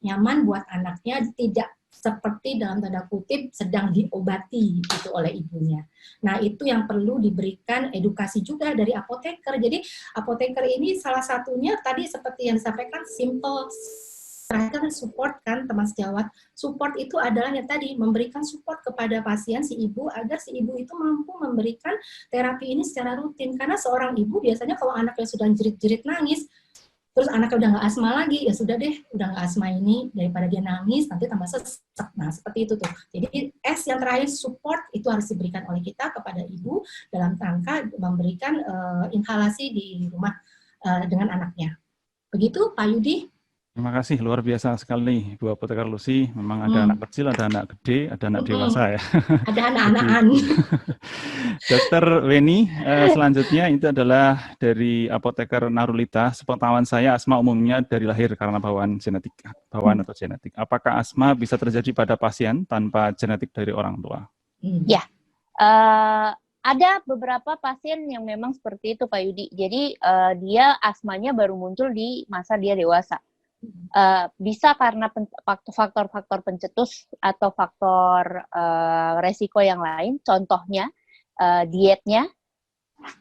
nyaman buat anaknya, tidak seperti dalam tanda kutip sedang diobati gitu oleh ibunya. Nah, itu yang perlu diberikan edukasi juga dari apoteker. Jadi apoteker ini salah satunya tadi seperti yang disampaikan simple terakhir support kan teman sejawat. Support itu adalah yang tadi memberikan support kepada pasien si ibu agar si ibu itu mampu memberikan terapi ini secara rutin. Karena seorang ibu biasanya kalau anaknya sudah jerit-jerit nangis, terus anaknya udah nggak asma lagi, ya sudah deh, udah nggak asma ini, daripada dia nangis, nanti tambah sesek. Nah, seperti itu tuh. Jadi, yang terakhir, support, itu harus diberikan oleh kita kepada ibu dalam rangka memberikan inhalasi di rumah dengan anaknya. Begitu, Pak Yudi? Terima kasih, luar biasa sekali Bu Apoteker Lucy. Memang ada anak kecil, ada anak gede, ada anak dewasa ya. Ada anak-anakan. Dokter Weni, selanjutnya itu adalah dari Apoteker Narulita. Sepengetahuan saya asma umumnya dari lahir karena bawaan atau genetik. Apakah asma bisa terjadi pada pasien tanpa genetik dari orang tua? Ya, ada beberapa pasien yang memang seperti itu Pak Yudi. Jadi dia asmanya baru muncul di masa dia dewasa. Bisa karena faktor-faktor pencetus atau faktor resiko yang lain, contohnya dietnya,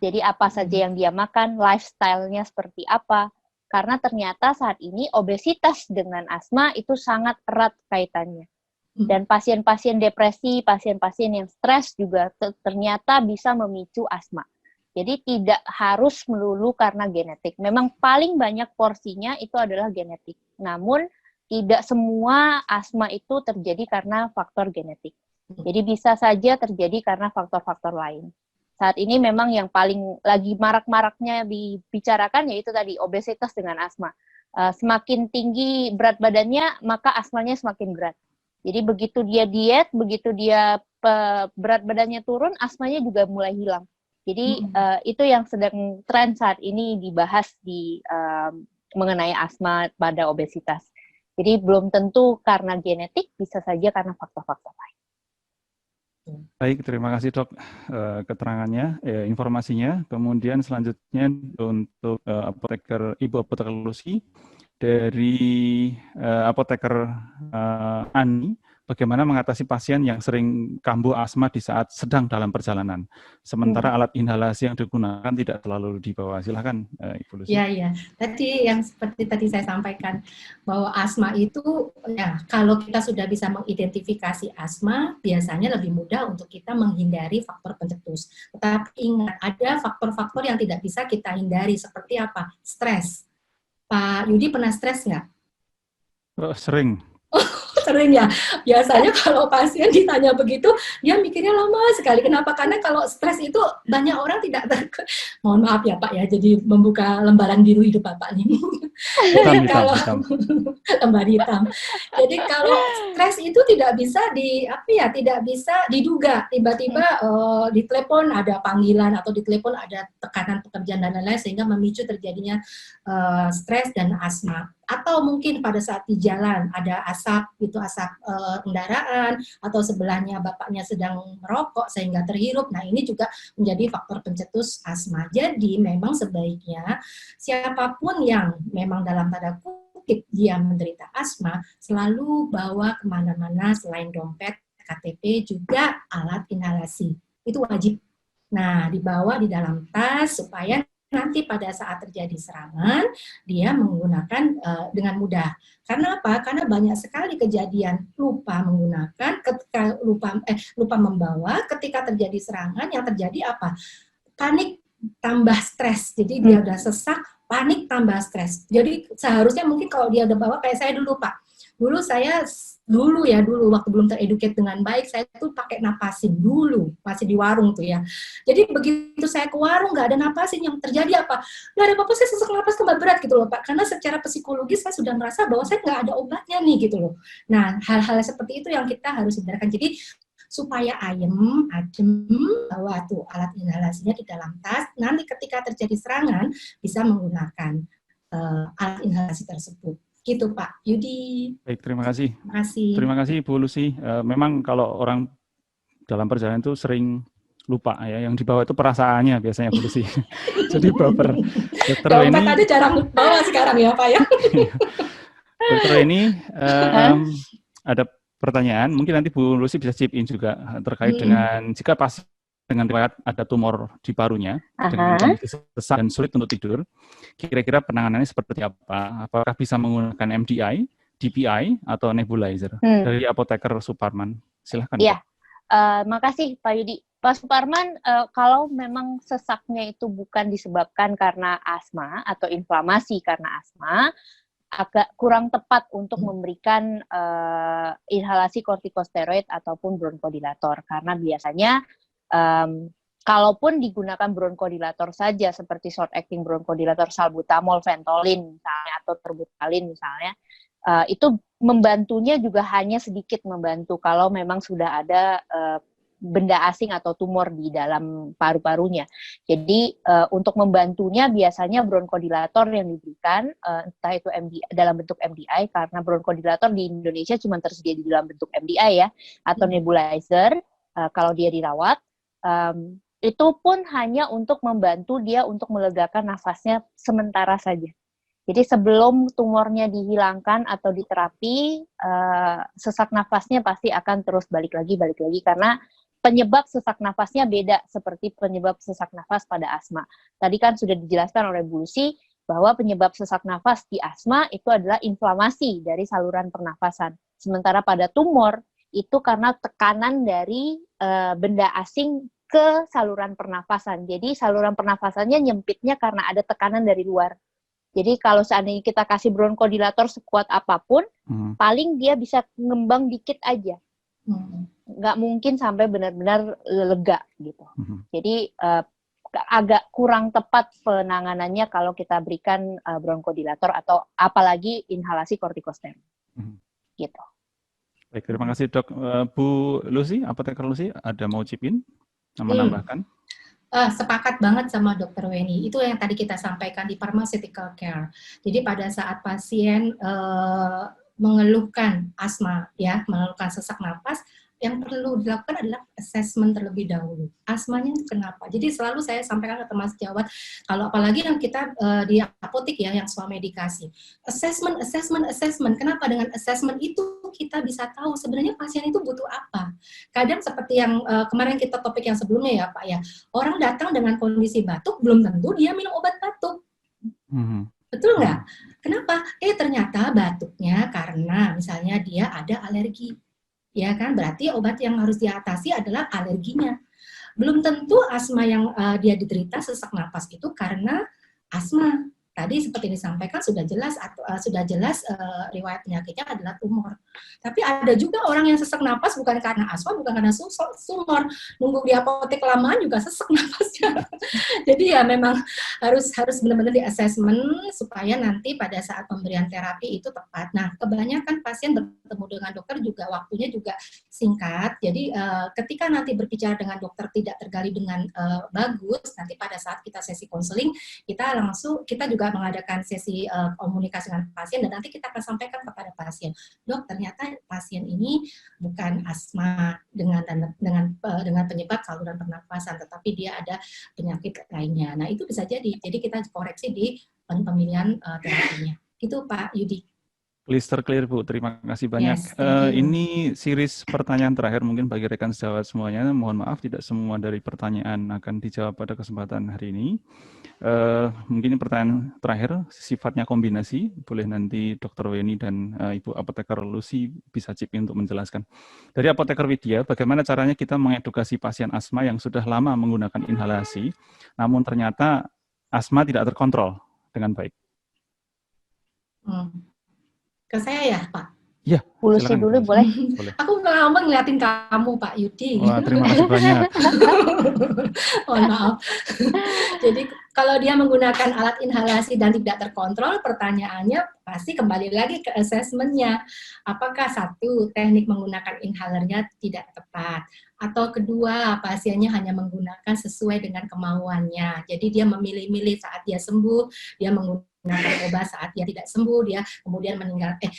jadi apa saja yang dia makan, lifestyle-nya seperti apa, karena ternyata saat ini obesitas dengan asma itu sangat erat kaitannya. Dan pasien-pasien depresi, pasien-pasien yang stres juga ternyata bisa memicu asma. Jadi tidak harus melulu karena genetik. Memang paling banyak porsinya itu adalah genetik. Namun tidak semua asma itu terjadi karena faktor genetik. Jadi bisa saja terjadi karena faktor-faktor lain. Saat ini memang yang paling lagi marak-maraknya dibicarakan yaitu tadi obesitas dengan asma. Semakin tinggi berat badannya, maka asmanya semakin berat. Jadi begitu dia diet, begitu dia berat badannya turun, asmanya juga mulai hilang. Jadi itu yang sedang tren saat ini dibahas mengenai asma pada obesitas. Jadi belum tentu karena genetik, bisa saja karena faktor-faktor lain. Baik, terima kasih Dok keterangannya, informasinya. Kemudian selanjutnya untuk Ibu Apoteker Lucy dari Apoteker Ani. Bagaimana mengatasi pasien yang sering kambuh asma di saat sedang dalam perjalanan, sementara alat inhalasi yang digunakan tidak selalu dibawa. Silakan, Ibu Lucy. Ya. Tadi yang seperti tadi saya sampaikan bahwa asma itu, ya kalau kita sudah bisa mengidentifikasi asma, biasanya lebih mudah untuk kita menghindari faktor pencetus. Tetapi ingat, ada faktor-faktor yang tidak bisa kita hindari, seperti apa? Stres. Pak Yudi pernah stres nggak? Sering. Sering ya. Biasanya kalau pasien ditanya begitu, dia mikirnya lama sekali. Kenapa? Karena kalau stres itu banyak orang tidak mohon maaf ya Pak ya, jadi membuka lembaran biru hidup Bapak nih. Hitam. Lembar hitam. Jadi kalau stres itu tidak bisa tidak bisa diduga. Tiba-tiba di telepon ada panggilan atau di telepon ada tekanan pekerjaan dan lain-lain sehingga memicu terjadinya stres dan asma. Atau mungkin pada saat di jalan ada asap kendaraan, atau sebelahnya bapaknya sedang merokok sehingga terhirup. Nah, ini juga menjadi faktor pencetus asma. Jadi memang sebaiknya siapapun yang memang dalam tanda kutip dia menderita asma, selalu bawa kemana-mana selain dompet, KTP, juga alat inhalasi. Itu wajib. Nah, dibawa di dalam tas supaya nanti pada saat terjadi serangan, dia menggunakan dengan mudah. Karena apa? Karena banyak sekali kejadian lupa menggunakan, ketika lupa membawa, ketika terjadi serangan, yang terjadi apa? Panik tambah stres. Jadi dia udah sesak, panik tambah stres. Jadi seharusnya mungkin kalau dia udah bawa, kayak saya dulu Pak. Dulu waktu belum tereduket dengan baik, saya tuh pakai napasin dulu, masih di warung tuh ya. Jadi begitu saya ke warung nggak ada napasin, yang terjadi apa? Nggak ada apa-apa, saya sesak napas tambah berat gitu loh Pak. Karena secara psikologis saya sudah merasa bahwa saya nggak ada obatnya nih gitu loh. Nah, hal-hal seperti itu yang kita harus hindarkan. Jadi supaya adem, bawa tuh alat inhalasinya di dalam tas. Nanti ketika terjadi serangan bisa menggunakan alat inhalasi tersebut. Gitu Pak Yudi. Baik, terima kasih. Terima kasih Bu Lucy. Memang kalau orang dalam perjalanan itu sering lupa ya, yang dibawa itu perasaannya biasanya Bu Lucy. Jadi baper. Dokter Dompet tadi jarang bawa sekarang ya Pak ya. Dokter ini ada pertanyaan, mungkin nanti Bu Lucy bisa chip in juga terkait dengan jika pasien dengan riwayat ada tumor di parunya, dengan kondisi sesak dan sulit untuk tidur, kira-kira penanganannya seperti apa? Apakah bisa menggunakan MDI, DPI, atau nebulizer? Dari apoteker Suparman, silahkan. Iya, makasih Pak Yudi. Pak Suparman, kalau memang sesaknya itu bukan disebabkan karena asma atau inflamasi karena asma, agak kurang tepat untuk memberikan inhalasi kortikosteroid ataupun bronkodilator, karena biasanya kalaupun digunakan bronkodilator saja seperti short acting bronkodilator salbutamol, ventolin misalnya atau terbutalin misalnya, itu membantunya juga hanya sedikit membantu kalau memang sudah ada benda asing atau tumor di dalam paru-parunya. Jadi untuk membantunya biasanya bronkodilator yang diberikan, entah itu dalam bentuk MDI, karena bronkodilator di Indonesia cuma tersedia di dalam bentuk MDI ya, atau nebulizer kalau dia dirawat. Itu pun hanya untuk membantu dia untuk melegakan nafasnya sementara saja. Jadi sebelum tumornya dihilangkan atau diterapi, sesak nafasnya pasti akan terus balik lagi karena penyebab sesak nafasnya beda seperti penyebab sesak nafas pada asma. Tadi kan sudah dijelaskan oleh Bu Lucy bahwa penyebab sesak nafas di asma itu adalah inflamasi dari saluran pernafasan. Sementara pada tumor itu karena tekanan dari benda asing ke saluran pernafasan. Jadi saluran pernafasannya nyempitnya karena ada tekanan dari luar. Jadi kalau seandainya kita kasih bronkodilator sekuat apapun, paling dia bisa ngembang dikit aja. Nggak mungkin sampai benar-benar lega gitu. Jadi agak kurang tepat penanganannya kalau kita berikan bronkodilator atau apalagi inhalasi kortikosteroid. Gitu. Baik, terima kasih Dok. Bu Lucy, apoteker Lucy, ada mau chip in? Menambahkan? Sepakat banget sama Dr. Weni. Itu yang tadi kita sampaikan di pharmaceutical care. Jadi pada saat pasien mengeluhkan asma, ya, mengeluhkan sesak napas, yang perlu dilakukan adalah assessment terlebih dahulu. Asmanya kenapa? Jadi selalu saya sampaikan ke teman sejawat, kalau apalagi yang kita di apotek ya, yang swamedikasi. Assessment. Kenapa dengan assessment itu kita bisa tahu sebenarnya pasien itu butuh apa? Kadang seperti yang kemarin kita topik yang sebelumnya ya Pak ya, orang datang dengan kondisi batuk, belum tentu dia minum obat batuk. Betul nggak? Kenapa? Ternyata batuknya karena misalnya dia ada alergi. Ya kan, berarti obat yang harus diatasi adalah alerginya. Belum tentu asma yang dia diderita sesak napas itu karena asma. Tadi seperti disampaikan sudah jelas riwayat penyakitnya adalah tumor. Tapi ada juga orang yang sesak napas bukan karena asma, bukan karena tumor. Nunggu di apotek kelamaan juga sesak napasnya. Jadi ya memang harus benar-benar di assessment supaya nanti pada saat pemberian terapi itu tepat. Nah, kebanyakan pasien bertemu dengan dokter juga waktunya juga singkat. Jadi ketika nanti berbicara dengan dokter tidak tergali dengan bagus, nanti pada saat kita sesi konseling kita juga mengadakan sesi komunikasi dengan pasien dan nanti kita akan sampaikan kepada pasien, dok ternyata pasien ini bukan asma dengan penyebab saluran pernafasan, tetapi dia ada penyakit lainnya. Nah itu bisa jadi kita koreksi di pemilihan terapinya. Itu Pak Yudi. Crystal clear Bu, terima kasih banyak. Yes, ini series pertanyaan terakhir mungkin bagi rekan sejawat semuanya. Mohon maaf tidak semua dari pertanyaan akan dijawab pada kesempatan hari ini. Mungkin pertanyaan terakhir sifatnya kombinasi, boleh nanti Dr. Weni dan Ibu Apoteker Lucy bisa chip in untuk menjelaskan. Dari Apoteker Widya, bagaimana caranya kita mengedukasi pasien asma yang sudah lama menggunakan inhalasi, namun ternyata asma tidak terkontrol dengan baik? Ke saya ya, Pak? Ya, Bu Lucy dulu boleh. Aku lama ngeliatin kamu, Pak Yudi. Wah, terima kasih banyak. Mohon maaf. Jadi kalau dia menggunakan alat inhalasi dan tidak terkontrol, pertanyaannya pasti kembali lagi ke assessment-nya. Apakah satu, teknik menggunakan inhalernya tidak tepat, atau kedua, pasiennya hanya menggunakan sesuai dengan kemauannya. Jadi dia memilih-milih saat dia sembuh, dia menggunakan obat, saat dia tidak sembuh, dia kemudian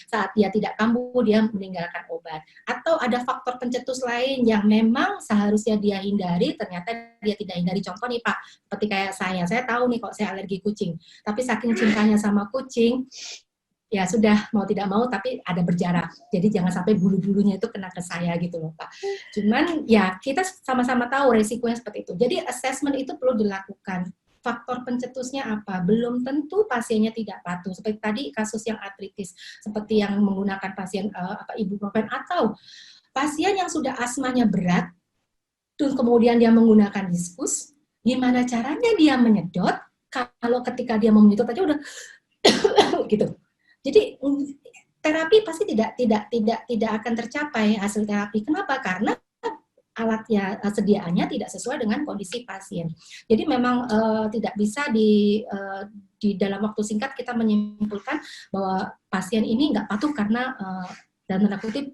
saat dia tidak kambuh, dia meninggalkan obat. Atau ada faktor pencetus lain yang memang seharusnya dia hindari, ternyata dia tidak hindari. Contoh nih Pak, seperti kayak saya tahu nih kok saya alergi kucing, tapi saking cintanya sama kucing, ya sudah mau tidak mau tapi ada berjarak. Jadi jangan sampai bulu-bulunya itu kena ke saya gitu loh Pak. Cuman ya kita sama-sama tahu resikonya seperti itu. Jadi assessment itu perlu dilakukan. Faktor pencetusnya apa? Belum tentu pasiennya tidak patuh. Seperti tadi kasus yang artritis, seperti yang menggunakan pasien ibuprofen, atau pasien yang sudah asmanya berat, terus kemudian dia menggunakan diskus, gimana caranya dia menyedot? Kalau ketika dia mau menyedot aja udah gitu. Jadi terapi pasti tidak akan tercapai hasil terapi. Kenapa? Karena alatnya sediaannya tidak sesuai dengan kondisi pasien. Jadi memang tidak bisa di dalam waktu singkat kita menyimpulkan bahwa pasien ini nggak patuh karena dalam tanda kutip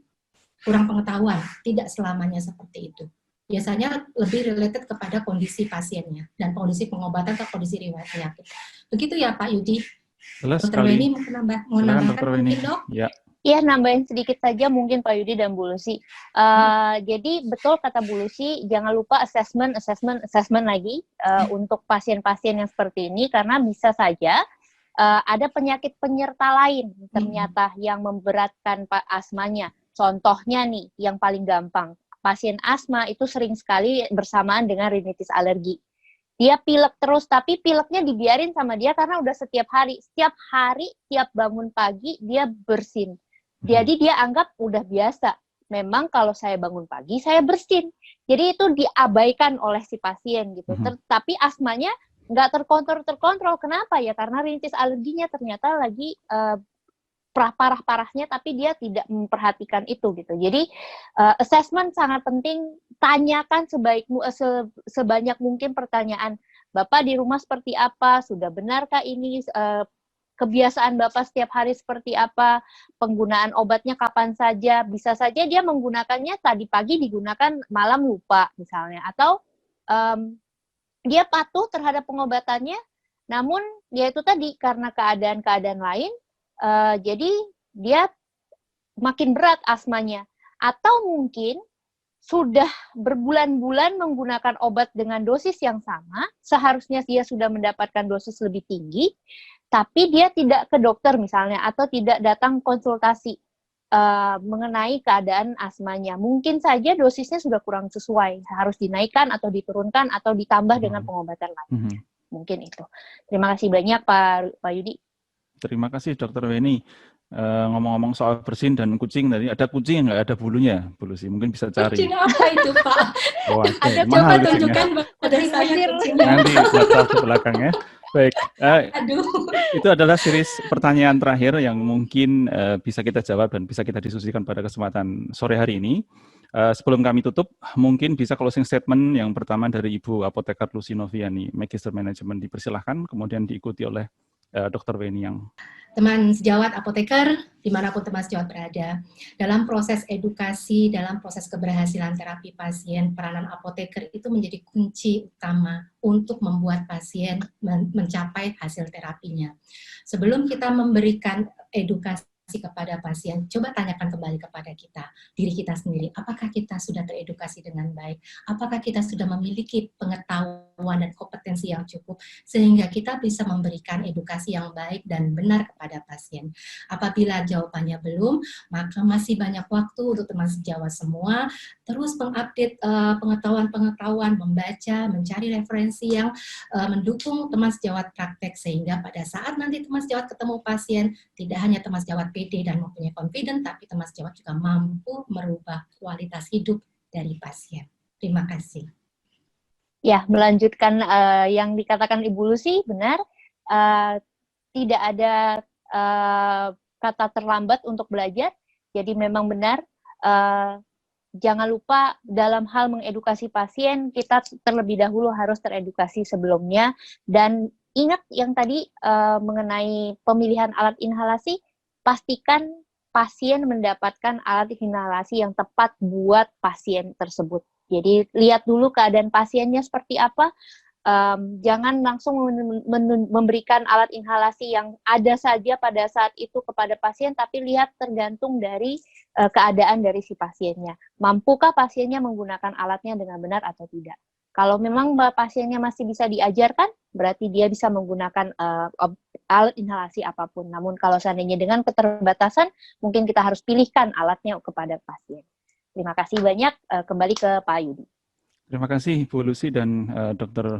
kurang pengetahuan. Tidak selamanya seperti itu. Biasanya lebih related kepada kondisi pasiennya dan kondisi pengobatan atau kondisi riwayat penyakit. Begitu ya Pak Yudi. Jelas Dokter sekali. Weni mau menambahkan mungkin dok? Ya, nambahin sedikit saja mungkin Pak Yudi dan Bu Lucy. Jadi betul kata Bu Lucy, jangan lupa assessment lagi untuk pasien-pasien yang seperti ini, karena bisa saja ada penyakit penyerta lain ternyata yang memberatkan asmanya. Contohnya nih, yang paling gampang, pasien asma itu sering sekali bersamaan dengan rinitis alergi. Dia pilek terus, tapi pileknya dibiarin sama dia karena udah setiap hari, tiap bangun pagi dia bersin. Jadi dia anggap udah biasa. Memang kalau saya bangun pagi, saya bersin. Jadi itu diabaikan oleh si pasien gitu. Tapi asmanya nggak terkontrol. Kenapa ya? Karena rinitis alerginya ternyata lagi parah-parahnya, tapi dia tidak memperhatikan itu gitu. Jadi assessment sangat penting. Tanyakan sebanyak mungkin pertanyaan. Bapak di rumah seperti apa? Sudah benarkah ini? Kebiasaan Bapak setiap hari seperti apa? Penggunaan obatnya kapan saja? Bisa saja dia menggunakannya tadi pagi digunakan, malam lupa misalnya. Atau dia patuh terhadap pengobatannya, namun ya itu tadi karena keadaan-keadaan lain, jadi dia makin berat asmanya. Atau mungkin sudah berbulan-bulan menggunakan obat dengan dosis yang sama, seharusnya dia sudah mendapatkan dosis lebih tinggi, tapi dia tidak ke dokter misalnya, atau tidak datang konsultasi mengenai keadaan asmanya. Mungkin saja dosisnya sudah kurang sesuai, harus dinaikkan atau diturunkan atau ditambah dengan pengobatan lain. Mungkin itu. Terima kasih banyak Pak Yudi. Terima kasih Dokter Weni. Ngomong-ngomong soal bersin dan kucing tadi, ada kucing yang nggak ada bulunya, Bu Lucy, mungkin bisa cari. Kucing apa itu Pak? Oh, ada, coba tunjukkan pada saya kucingnya. Nanti di belakang ya. Baik, itu adalah series pertanyaan terakhir yang mungkin bisa kita jawab dan bisa kita diskusikan pada kesempatan sore hari ini. Sebelum kami tutup, mungkin bisa closing statement yang pertama dari Ibu Apoteker Lucy Noviani, Magister Management, dipersilahkan, kemudian diikuti oleh Dr. Weni yang teman sejawat apoteker, dimanapun teman sejawat berada, dalam proses edukasi, dalam proses keberhasilan terapi pasien, peranan apoteker itu menjadi kunci utama untuk membuat pasien mencapai hasil terapinya. Sebelum kita memberikan edukasi kepada pasien, coba tanyakan kembali kepada diri kita sendiri, apakah kita sudah teredukasi dengan baik, apakah kita sudah memiliki pengetahuan dan kompetensi yang cukup, sehingga kita bisa memberikan edukasi yang baik dan benar kepada pasien. Apabila jawabannya belum, maka masih banyak waktu untuk teman sejawat semua, terus mengupdate pengetahuan-pengetahuan, membaca, mencari referensi yang mendukung teman sejawat praktek, sehingga pada saat nanti teman sejawat ketemu pasien, tidak hanya teman sejawat PD dan mempunyai confident, tapi teman sejawat juga mampu merubah kualitas hidup dari pasien. Terima kasih. Ya, melanjutkan yang dikatakan Ibu Lucy, benar. Tidak ada kata terlambat untuk belajar. Jadi memang benar, jangan lupa dalam hal mengedukasi pasien, kita terlebih dahulu harus teredukasi sebelumnya. Dan ingat yang tadi mengenai pemilihan alat inhalasi, pastikan pasien mendapatkan alat inhalasi yang tepat buat pasien tersebut. Jadi lihat dulu keadaan pasiennya seperti apa. Jangan langsung memberikan alat inhalasi yang ada saja pada saat itu kepada pasien, tapi lihat tergantung dari keadaan dari si pasiennya. Mampukah pasiennya menggunakan alatnya dengan benar atau tidak? Kalau memang pasiennya masih bisa diajarkan, berarti dia bisa menggunakan alat inhalasi apapun. Namun kalau seandainya dengan keterbatasan, mungkin kita harus pilihkan alatnya kepada pasien. Terima kasih banyak. Kembali ke Pak Yudi. Terima kasih Bu Lucy dan Dr.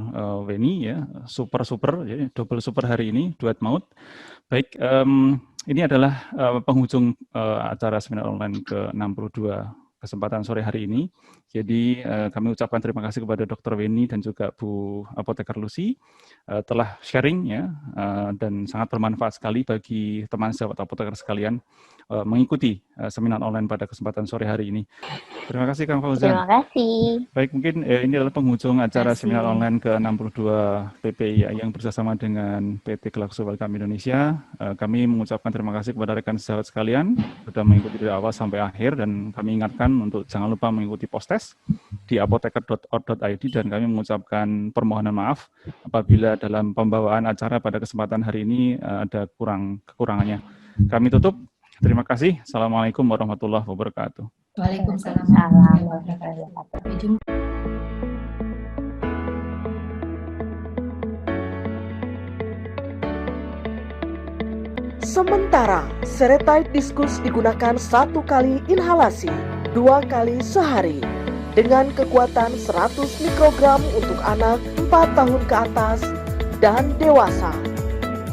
Weni ya, super ya, double super hari ini, duet maut. Baik, ini adalah penghujung acara seminar online ke-62 kesempatan sore hari ini. Jadi kami ucapkan terima kasih kepada Dr. Weni dan juga Bu Apoteker Lucy telah sharing ya dan sangat bermanfaat sekali bagi teman sahabat apoteker sekalian mengikuti seminar online pada kesempatan sore hari ini. Terima kasih Kang Fauzan. Terima kasih. Baik, mungkin ini adalah penghujung acara seminar online ke-62 PPI yang bersama dengan PT Glaxo Welcome Indonesia. Kami mengucapkan terima kasih kepada rekan sahabat sekalian sudah mengikuti dari awal sampai akhir, dan kami ingatkan untuk jangan lupa mengikuti post-test di apoteker.org.id, dan kami mengucapkan permohonan maaf apabila dalam pembawaan acara pada kesempatan hari ini ada kekurangannya. Kami tutup. Terima kasih. Assalamualaikum warahmatullahi wabarakatuh. Waalaikumsalam. Sampai jumpa. Sementara Seretide Diskus digunakan 1 kali inhalasi 2 kali sehari dengan kekuatan 100 mikrogram untuk anak 4 tahun ke atas dan dewasa.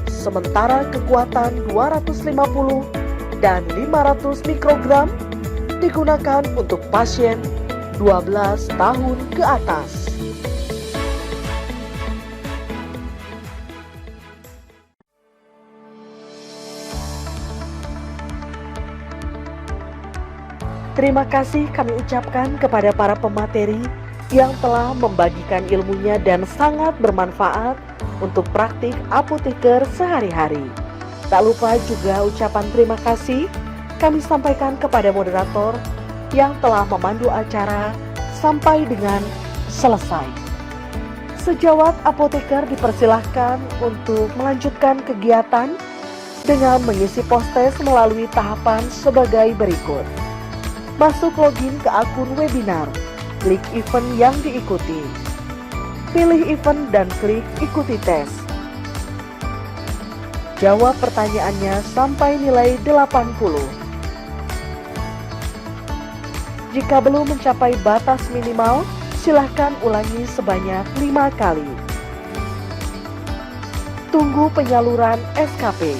Sementara kekuatan 250 dan 500 mikrogram digunakan untuk pasien 12 tahun ke atas. Terima kasih kami ucapkan kepada para pemateri yang telah membagikan ilmunya dan sangat bermanfaat untuk praktik apoteker sehari-hari. Tak lupa juga ucapan terima kasih kami sampaikan kepada moderator yang telah memandu acara sampai dengan selesai. Sejawat apoteker dipersilahkan untuk melanjutkan kegiatan dengan mengisi post-test melalui tahapan sebagai berikut. Masuk login ke akun webinar, klik event yang diikuti. Pilih event dan klik ikuti tes. Jawab pertanyaannya sampai nilai 80. Jika belum mencapai batas minimal, silahkan ulangi sebanyak 5 kali. Tunggu penyaluran SKP.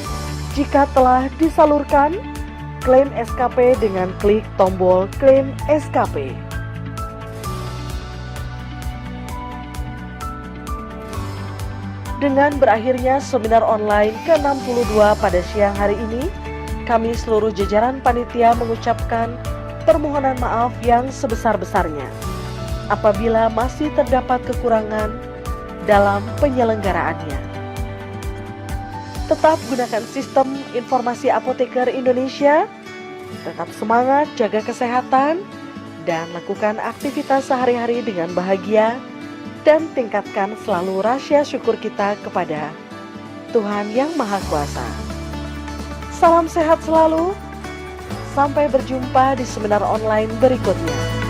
Jika telah disalurkan, klaim SKP dengan klik tombol klaim SKP. Dengan berakhirnya seminar online ke-62 pada siang hari ini, kami seluruh jajaran panitia mengucapkan permohonan maaf yang sebesar-besarnya apabila masih terdapat kekurangan dalam penyelenggaraannya. Tetap gunakan sistem informasi apoteker Indonesia, tetap semangat, jaga kesehatan, dan lakukan aktivitas sehari-hari dengan bahagia, dan tingkatkan selalu rasa syukur kita kepada Tuhan Yang Maha Kuasa. Salam sehat selalu, sampai berjumpa di seminar online berikutnya.